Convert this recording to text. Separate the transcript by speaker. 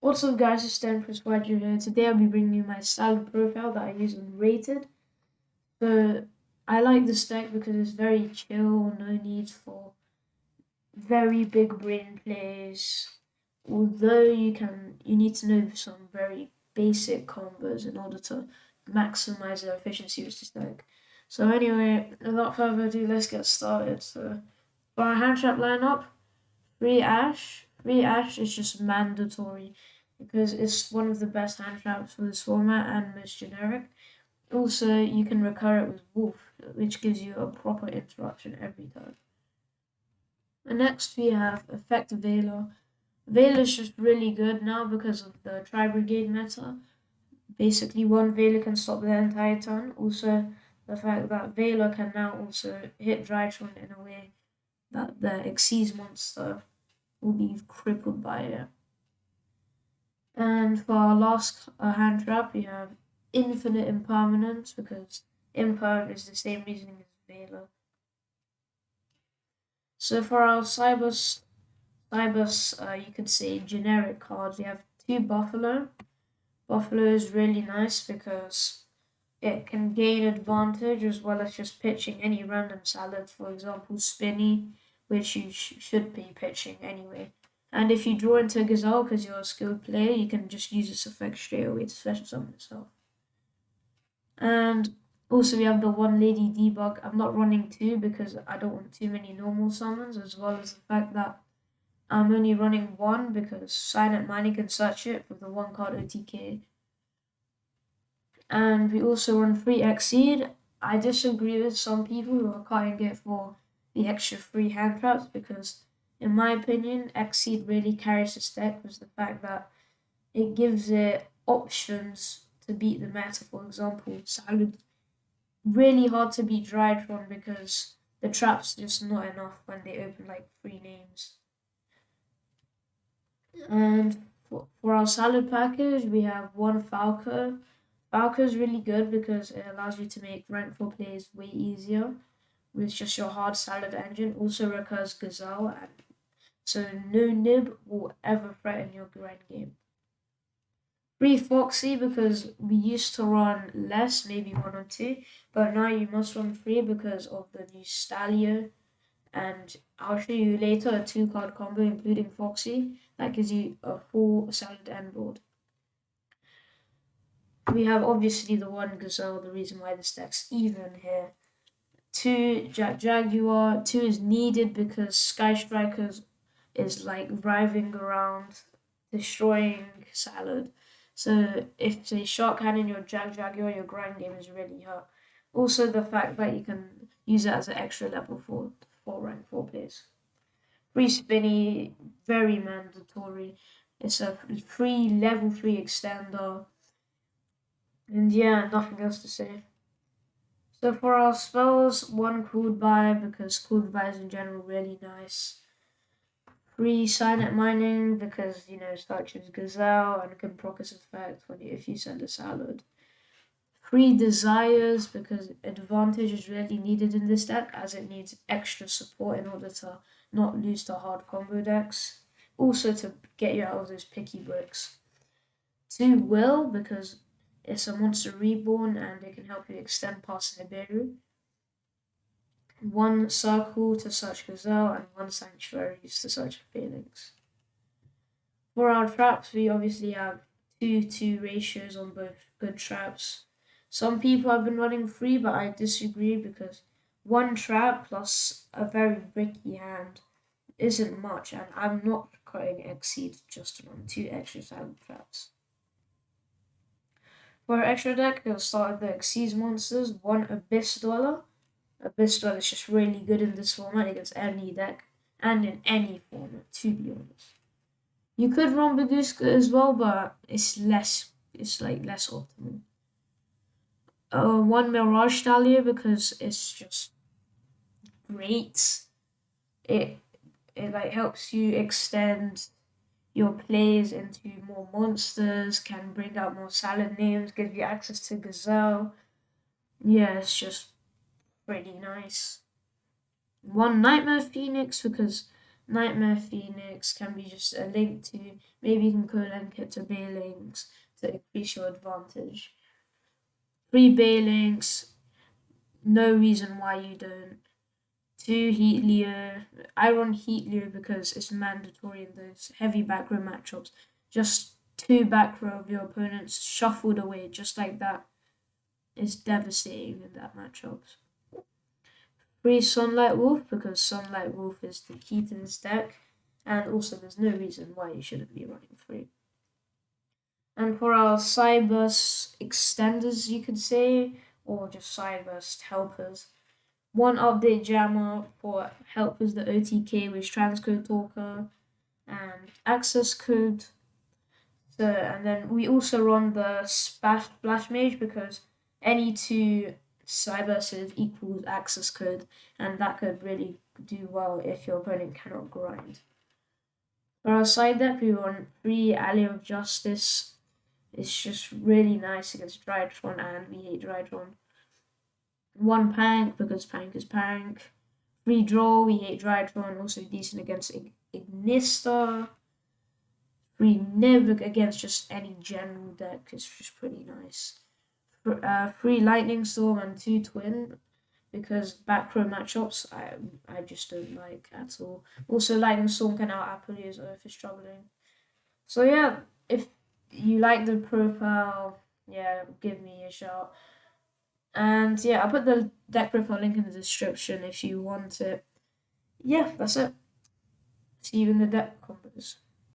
Speaker 1: What's up guys, it's Stan Chris Widger here. Today I'll be bringing you my salad profile that I use on Rated. So I like this deck because it's very chill, no need for very big brain plays. Although you need to know some very basic combos in order to maximize the efficiency of this deck. So anyway, without further ado, let's get started. So for our hand trap lineup, Free Ash. Free Ash is just mandatory because it's one of the best hand traps for this format and most generic. Also, you can recur it with Wolf, which gives you a proper interruption every turn. And next we have Effect Veiler. Veiler is just really good now because of the Tri Brigade meta. Basically, one Veiler can stop the entire turn. Also, the fact that Veiler can now also hit Drytron in a way that the Xyz monster will be crippled by it. And for our last hand trap, we have Infinite Impermanence because Imperm is the same reasoning as Veiler. So for our Cybus, you could say generic cards. We have two Buffalo. Buffalo is really nice because it can gain advantage as well as just pitching any random salad, for example, Spinny, which you should be pitching anyway. And if you draw into a Gazelle because you're a skilled player, you can just use this effect straight away to special summon yourself. And also we have the one lady debug. I'm not running two because I don't want too many normal summons, as well as the fact that I'm only running one because Silent Mining can search it with the one card OTK. And we also run free Exceed. I disagree with some people who are cutting it for the extra free hand traps because, in my opinion, Exceed really carries this deck with the fact that it gives it options to beat the meta. For example, Salad really hard to beat Drytron because the trap's just not enough when they open like 3 names. And for our salad package, we have one Falco. Falco is really good because it allows you to make rank 4 plays way easier with just your hard salad engine. Also recurs Gazelle, and so no nib will ever threaten your grind game. Free Foxy because we used to run less, maybe one or two, but now you must run free because of the new Stallion. And I'll show you later a 2-card combo including Foxy that gives you a full salad end board. We have obviously the one Gazelle, the reason why this deck's even here. 2 Jaguar. 2 is needed because Sky Strikers is like writhing around, destroying Salad. So if they shark cannon your Jaguar, your grind game is really hurt. Also the fact that you can use it as an extra level 4 rank 4 plays. Free Spinny, very mandatory. It's a free level 3 extender. And yeah, nothing else to say. So for our spells, one Cooled Buy because Cooled Buy is in general really nice. Free Silent Mining because, such as Gazelle and can proc its effect if you send a salad. Free Desires because advantage is really needed in this deck as it needs extra support in order to not lose to hard combo decks. Also to get you out of those picky bricks. 2 Will because it's a monster reborn and it can help you extend past Nibiru. 1 Circle to search Gazelle and 1 Sanctuaries to search Phalanx. For our traps, we obviously have 2-2 ratios on both good traps. Some people have been running 3, but I disagree because 1 trap plus a very bricky hand isn't much, and I'm not cutting Exceed just to run 2 extra silent traps. For our extra deck, we'll start with the Xyz monsters. 1 Abyss Dweller. Abyss Dweller is just really good in this format against any deck and in any format, to be honest. You could run Baguska as well, but it's less optimal. 1 Mirage Stallion because it's just great. It like helps you extend your plays into more monsters, can bring out more salad names, give you access to Gazelle. Yeah, it's just pretty nice. 1 Nightmare Phoenix because Nightmare Phoenix can be just a link to, maybe you can co-link it to Baylings to increase your advantage. 3 Baylings, no reason why you don't. 2 Heat Leo. I run Heat Leo because it's mandatory in those heavy back row matchups. Just 2 back row of your opponents shuffled away just like that is devastating in that matchup. 3 Sunlight Wolf because Sunlight Wolf is the key to this deck, and also there's no reason why you shouldn't be running 3. And for our Cyburst extenders, you could say, or just Cyburst helpers, 1 update jammer for helpers, the OTK with transcode talker and access code. So, and then we also run the splash mage because any 2 Cybursts equals access code, and that could really do well if your opponent cannot grind. For our side deck, we run 3 Ally of Justice. It's just really nice against Drytron, and we hate Drytron. 1 Pank because Pank is Pank. 3 Draw, we hate Drytron, also decent against Ignista. 3 Nib against just any general deck is just pretty nice. 3 Lightning Storm and 2 Twin because back row matchups I just don't like at all. Also, Lightning Storm can out Apollo if it's struggling. So yeah, if you like the profile, yeah, give me a shout. And yeah, I'll put the deck profile link in the description if you want it. Yeah, that's it. See you in the deck combos.